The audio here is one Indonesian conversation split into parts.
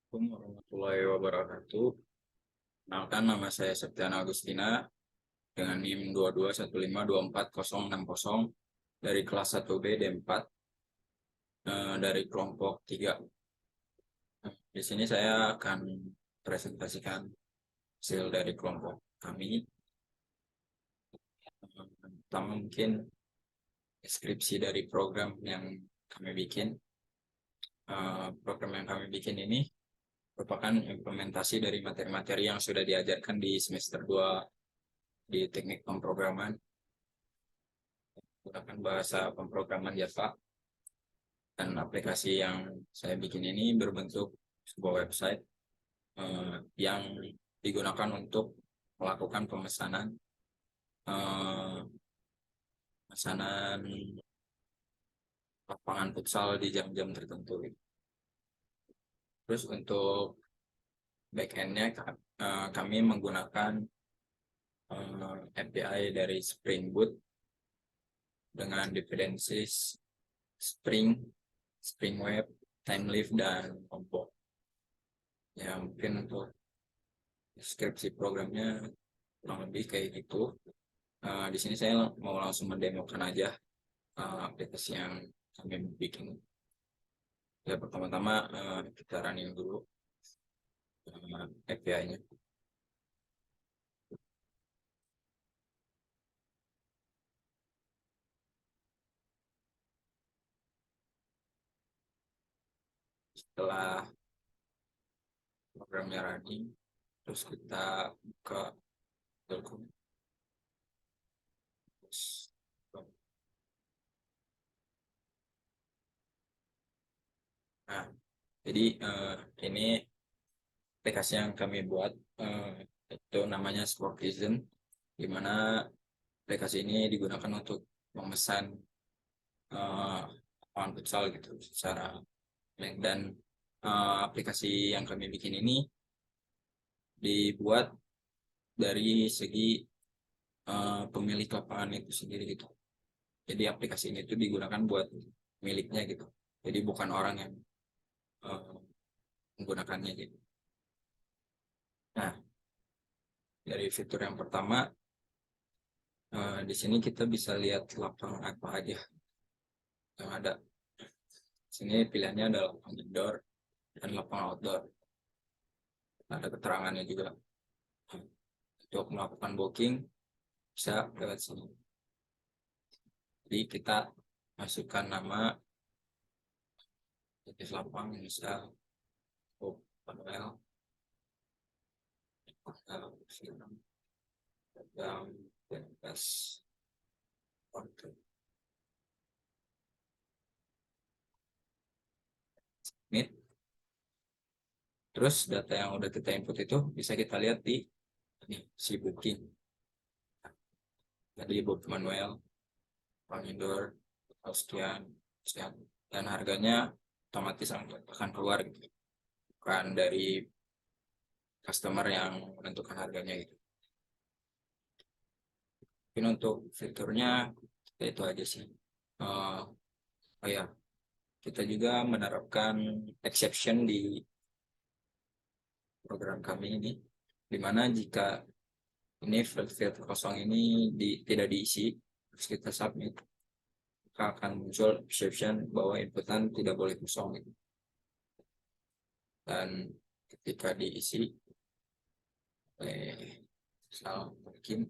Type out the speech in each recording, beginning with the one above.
Assalamualaikum warahmatullahi wabarakatuh. Kenalkan, nama saya Septian Agustina dengan NIM 22152460 dari kelas 1B D4 dari kelompok 3. Di sini saya akan presentasikan hasil dari kelompok kami. Pertama mungkin deskripsi dari program yang kami bikin. Program yang kami bikin ini merupakan implementasi dari materi-materi yang sudah diajarkan di semester 2 di teknik pemrograman, menggunakan bahasa pemrograman Java. Dan aplikasi yang saya bikin ini berbentuk sebuah website yang digunakan untuk melakukan pemesanan lapangan futsal di jam-jam tertentu. Terus untuk backend-nya kami menggunakan API dari Spring Boot dengan dependensi Spring Web, Timeleaf, dan Compo. Ya, mungkin untuk deskripsi programnya kurang lebih kayak gitu. Di sini saya mau langsung mendemokan aja aplikasi yang kami bikin. Ya, pertama-tama kita running dulu API-nya. Setelah programnya running, terus kita buka Google. Nah, jadi ini aplikasi yang kami buat, itu namanya Sportizen, di mana aplikasi ini digunakan untuk memesan lapangan futsal gitu secara link. Dan aplikasi yang kami bikin ini dibuat dari segi pemilik lapangan itu sendiri gitu. Jadi aplikasi ini itu digunakan buat miliknya gitu. Jadi bukan orang yang menggunakannya gitu. Nah, dari fitur yang pertama, di sini kita bisa lihat lapangan apa aja yang ada. Sini pilihannya ada lapangan indoor dan lapangan outdoor. Ada keterangannya juga. Untuk melakukan booking bisa lewat sini. Jadi kita masukkan nama jenis lapang, misal Manuel, dan bebas order. Submit. Terus data yang udah kita input itu bisa kita lihat di ini, si booking. Jadi book Manuel, Bang Indoor, sekian, sekian, dan harganya otomatis akan keluar gitu. Bukan dari customer yang menentukan harganya gitu. Mungkin untuk fiturnya itu aja sih. Oh ya, kita juga menerapkan exception di program kami ini, dimana jika ini field kosong ini tidak diisi, terus kita submit, maka akan muncul exception bahwa inputan tidak boleh kosong gitu. Dan ketika diisi misal mungkin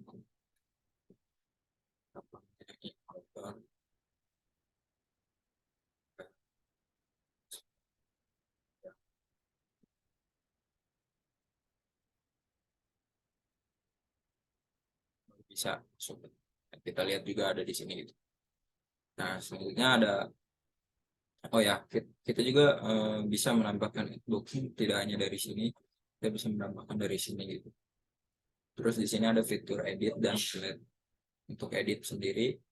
bisa kita lihat juga ada di sini gitu. Nah, selanjutnya ada, oh ya, kita juga bisa menambahkan booking tidak hanya dari sini, kita bisa menambahkan dari sini gitu. Terus di sini ada fitur edit dan delete. Untuk edit sendiri,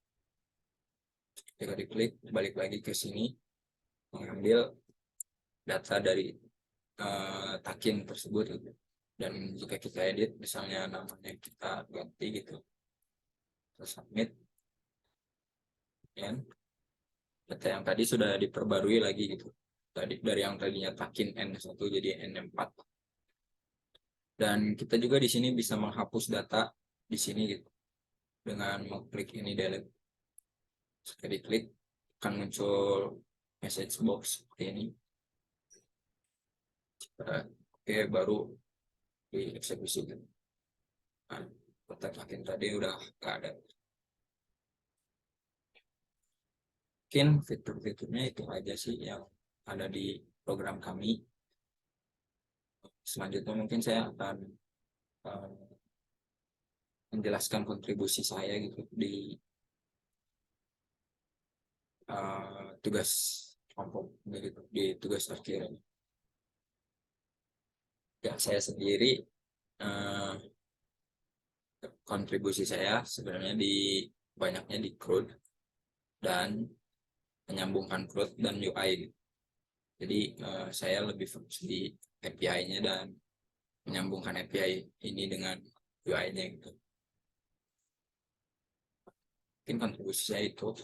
ketika diklik balik lagi ke sini, mengambil data dari takin tersebut gitu. Dan jika kita edit, misalnya namanya kita ganti gitu, terus submit, ya, data yang tadi sudah diperbarui lagi gitu. dari yang tadinya takin N1 jadi N4. Dan kita juga di sini bisa menghapus data di sini gitu dengan mengklik ini delete. Sekali klik akan muncul message box seperti ini. Oke, baru dieksekusi. Nah, kotak takin tadi udah nggak ada. Mungkin fitur-fiturnya itu aja sih yang ada di program kami. Selanjutnya mungkin saya akan menjelaskan kontribusi saya gitu di tugas kelompok gitu, di tugas akhir. Ya, saya sendiri kontribusi saya sebenarnya banyaknya di CRUD dan menyambungkan CRUD dan UI. Jadi saya lebih fokus di API-nya dan menyambungkan API ini dengan UI-nya gitu. Mungkin kontribusi saya itu.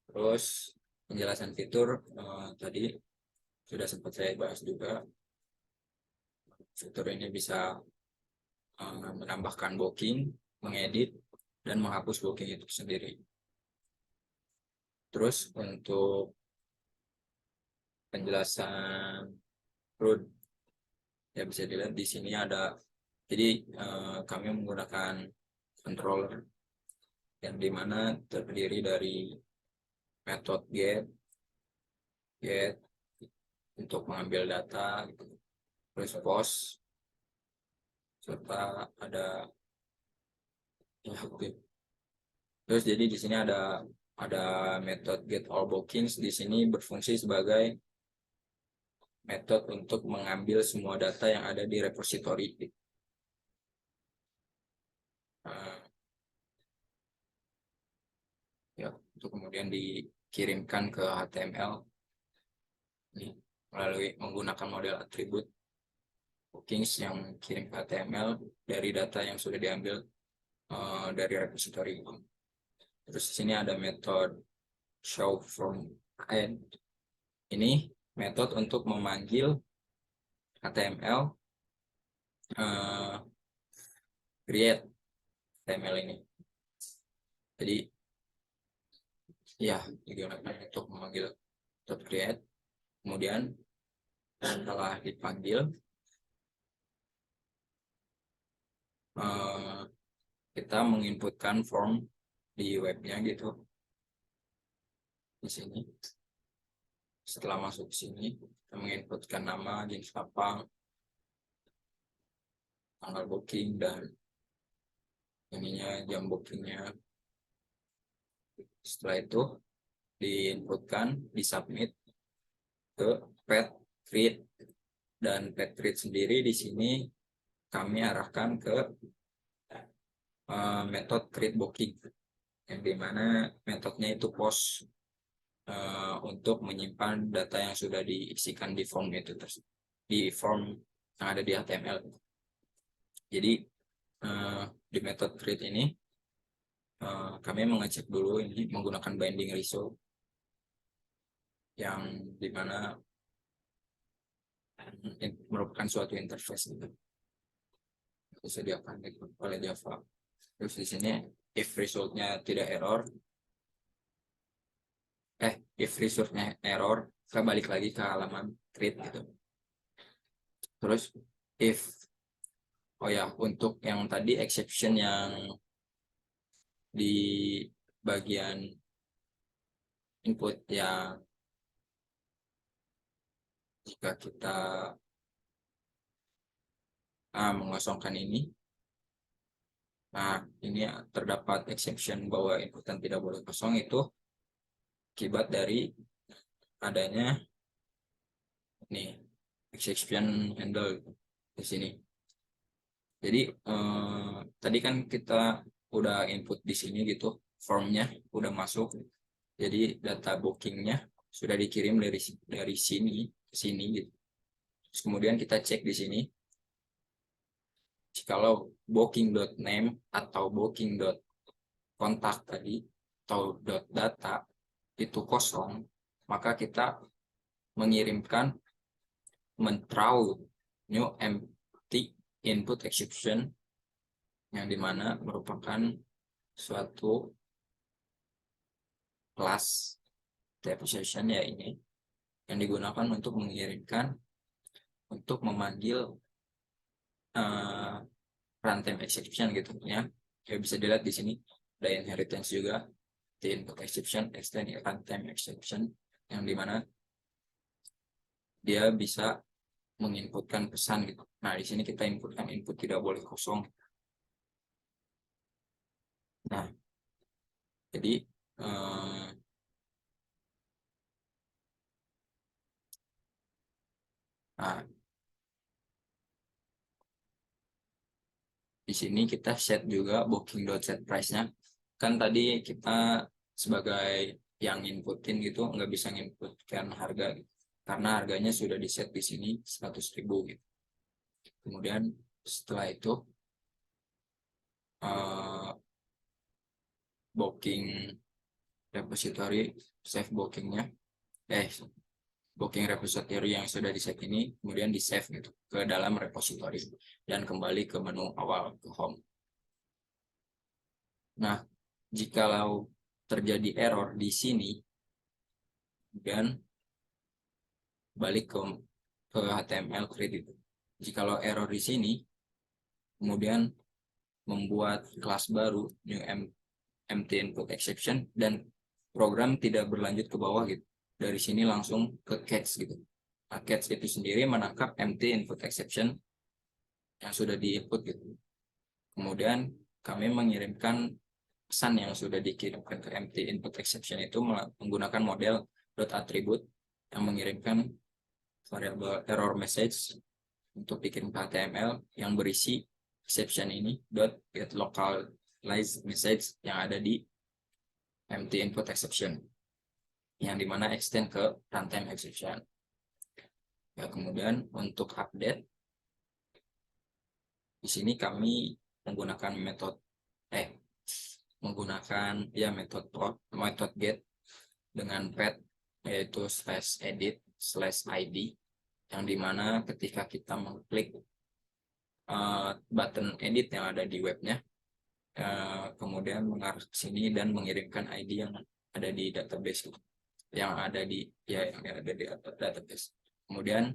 Terus penjelasan fitur tadi sudah sempat saya bahas juga. Fitur ini bisa menambahkan booking, mengedit, dan menghapus booking itu sendiri. Terus untuk penjelasan CRUD, ya bisa dilihat di sini ada. Jadi kami menggunakan controller yang dimana terdiri dari metode get untuk mengambil data, terus post, serta ada terus jadi di sini ada metode get all bookings. Di sini berfungsi sebagai metode untuk mengambil semua data yang ada di repository. Ya, untuk kemudian dikirimkan ke HTML ini, melalui menggunakan model atribut bookings yang kirim ke HTML dari data yang sudah diambil dari repository. Terus di sini ada metode show from end. Ini metode untuk memanggil HTML create HTML ini. Jadi ya digunakan untuk memanggil create. Kemudian setelah dipanggil kita menginputkan form di webnya gitu di sini. Setelah masuk ke sini kita menginputkan nama, jenis apa, tanggal booking, dan ininya jam bookingnya. Setelah itu diinputkan, disubmit ke pet create, dan pet create sendiri di sini kami arahkan ke metode create booking, yang dimana metodenya itu post untuk menyimpan data yang sudah diisikan di form itu di form yang ada di HTML. Jadi di metode create ini kami mengecek dulu ini menggunakan binding result, yang dimana merupakan suatu interface gitu disediakan oleh Java. Terus di sini if resultnya tidak error, if resultnya error, kita balik lagi ke halaman create gitu. Terus if untuk yang tadi exception yang di bagian input, ya jika kita mengosongkan ini, nah ini terdapat exception bahwa inputan tidak boleh kosong, itu akibat dari adanya nih exception handle di sini. Jadi tadi kan kita udah input di sini gitu, formnya udah masuk, jadi data bookingnya sudah dikirim dari sini ke sini gitu. Terus kemudian kita cek di sini, jikalau booking.name atau booking.contact tadi atau .data itu kosong, maka kita mengirimkan throw new empty input exception, yang dimana merupakan suatu kelas type exception ya ini, yang digunakan untuk mengirimkan untuk memanggil runtime exception gitu ya. Ya bisa dilihat di sini ada inheritance juga, the input exception, extend runtime exception, yang dimana dia bisa menginputkan pesan gitu. Nah, di sini kita inputkan input tidak boleh kosong. Nah, jadi nah, di sini kita set juga booking.set price-nya. Kan tadi kita sebagai yang inputin gitu nggak bisa nginputkan harga gitu, karena harganya sudah di set di sini 100.000 gitu. Kemudian setelah itu booking repository save bookingnya, booking repository yang sudah di set ini kemudian di save gitu ke dalam repository dan kembali ke menu awal, ke home. Nah, jikalau terjadi error di sini dan balik ke HTML create itu. Jikalau error di sini kemudian membuat kelas baru new empty input exception dan program tidak berlanjut ke bawah gitu. Dari sini langsung ke catch gitu. Nah, catch itu sendiri menangkap empty input exception yang sudah di input gitu. Kemudian kami mengirimkan pesan yang sudah dikirimkan ke empty input exception itu menggunakan model .attribute yang mengirimkan variabel error message untuk dikirim ke HTML yang berisi exception ini .get localized message yang ada di empty input exception, yang dimana extend ke runtime exception. Ya, kemudian untuk update di sini kami menggunakan metode metode get dengan path yaitu /edit/id, yang dimana ketika kita mengklik button edit yang ada di webnya, kemudian mengarah ke sini dan mengirimkan ID yang ada di database, yang ada di database. Kemudian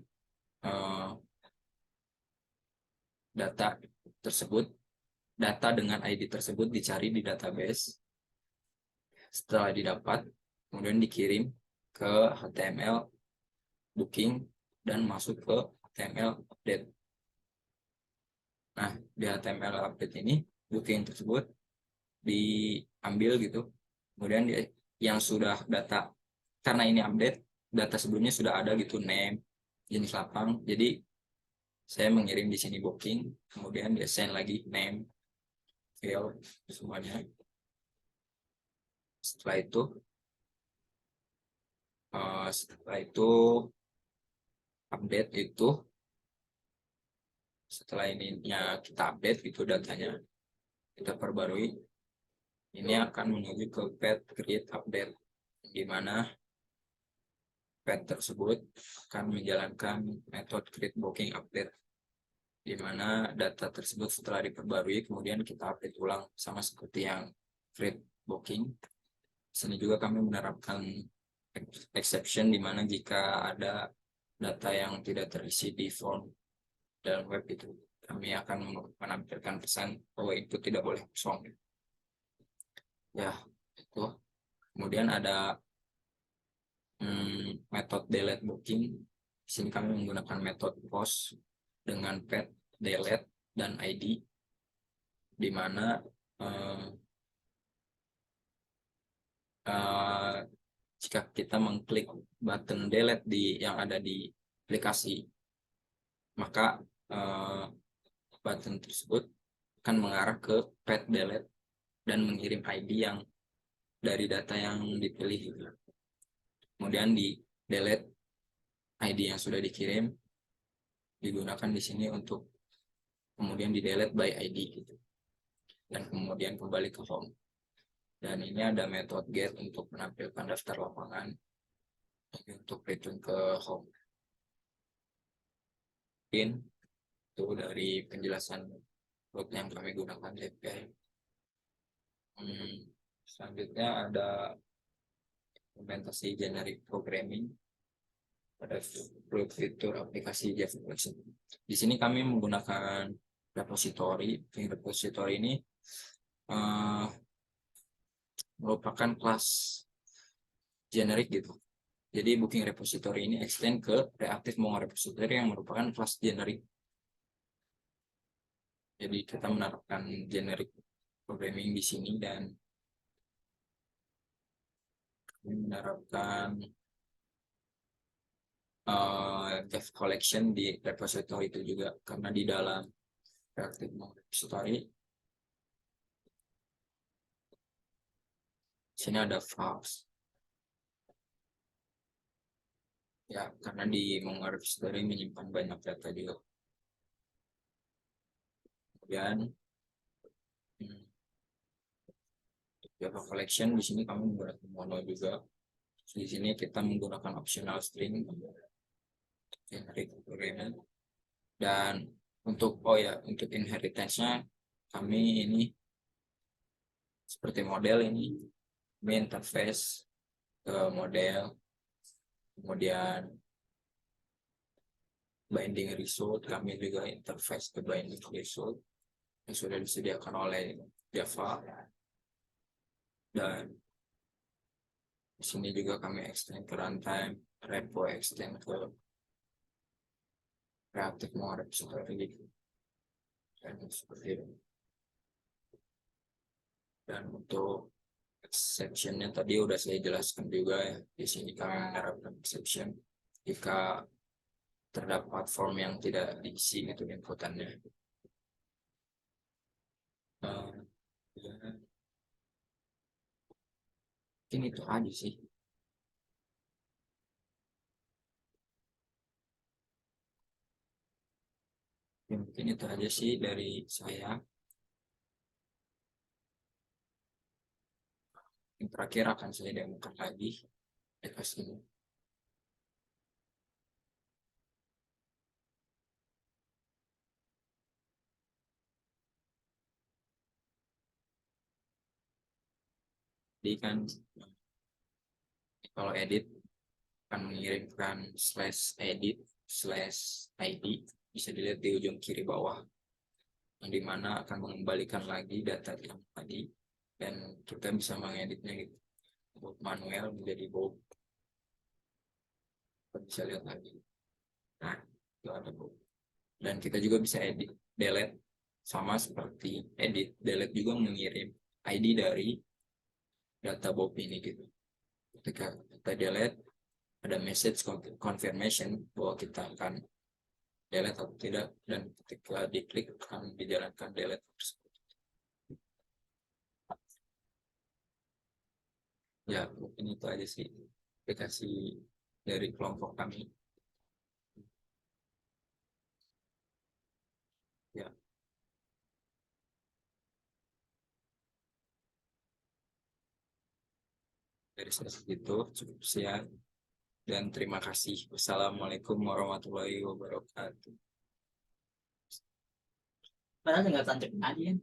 data dengan ID tersebut dicari di database. Setelah didapat, kemudian dikirim ke HTML booking dan masuk ke HTML update. Nah, di HTML update ini booking tersebut diambil gitu. Kemudian yang sudah data, karena ini update, data sebelumnya sudah ada gitu, name, jenis lapang. Jadi saya mengirim di sini booking, kemudian dia send lagi name, file, semuanya. Setelah itu update itu, setelah ininya kita update itu datanya, kita perbarui, ini akan menuju ke path create update, di mana path tersebut akan menjalankan metode create booking update, di mana data tersebut setelah diperbarui kemudian kita update ulang sama seperti yang create booking. Sini juga kami menerapkan exception, di mana jika ada data yang tidak terisi di form dalam web itu, kami akan menampilkan pesan bahwa itu tidak boleh kosong. Ya, itu. Kemudian ada metode delete booking. Di sini kami menggunakan metode post dengan path delete dan ID, di mana jika kita mengklik button delete yang ada di aplikasi, maka button tersebut akan mengarah ke path delete dan mengirim ID yang dari data yang dipilih. Kemudian di delete ID yang sudah dikirim digunakan di sini untuk kemudian di delete by ID gitu, dan kemudian kembali ke home. Dan ini ada metode get untuk menampilkan daftar lapangan. Untuk return ke home in itu dari penjelasan code yang kami gunakan di API. Selanjutnya ada implementasi generic programming pada fitur aplikasi Java Collection. Di sini kami menggunakan repository. Repository ini merupakan kelas generik gitu. Jadi booking repository ini extend ke reactive Mongo repository yang merupakan kelas generik. Jadi kita menerapkan generic programming di sini dan menerapkan Java collection di repository itu juga, karena di dalam reactive Mongo repository sini ada files ya, karena di Mongo repository menyimpan banyak data juga. Kemudian Java collection di sini kami menggunakan mono juga. Di sini kita menggunakan optional string generic programming. Dan untuk untuk inheritance-nya kami ini seperti model ini main interface ke model, kemudian binding result kami juga interface ke binding result yang sudah disediakan oleh Java. Dan di sini juga kami extend ke runtime, repo extend ke reactive Mongo repository gitu. Dan seperti itu. Dan untuk exception-nya tadi udah saya jelaskan juga ya. Di sini kami menerapkan exception jika terdapat form yang tidak diisi gitu inputannya. Ya. Mungkin itu aja sih. Ya, mungkin itu aja sih dari saya. Yang terakhir akan saya demokan lagi aplikasinya. Jadi kan kalau edit akan mengirimkan /edit/id, bisa dilihat di ujung kiri bawah, yang dimana akan mengembalikan lagi data yang tadi, dan kita bisa mengeditnya gitu, manual menjadi bold. Kita bisa lihat lagi. Nah, itu ada bold. Dan kita juga bisa edit, delete, sama seperti edit, delete juga mengirim ID dari data Bob ini gitu. Ketika kita delete, ada message confirmation bahwa kita akan delete atau tidak, dan ketika diklik akan dijalankan delete tersebut. Ya, mungkin itu aja sih aplikasi dari kelompok kami. Ya, dari saya segitu cukup sekian dan terima kasih. Wassalamualaikum warahmatullahi wabarakatuh. Padahal nggak tancap aja.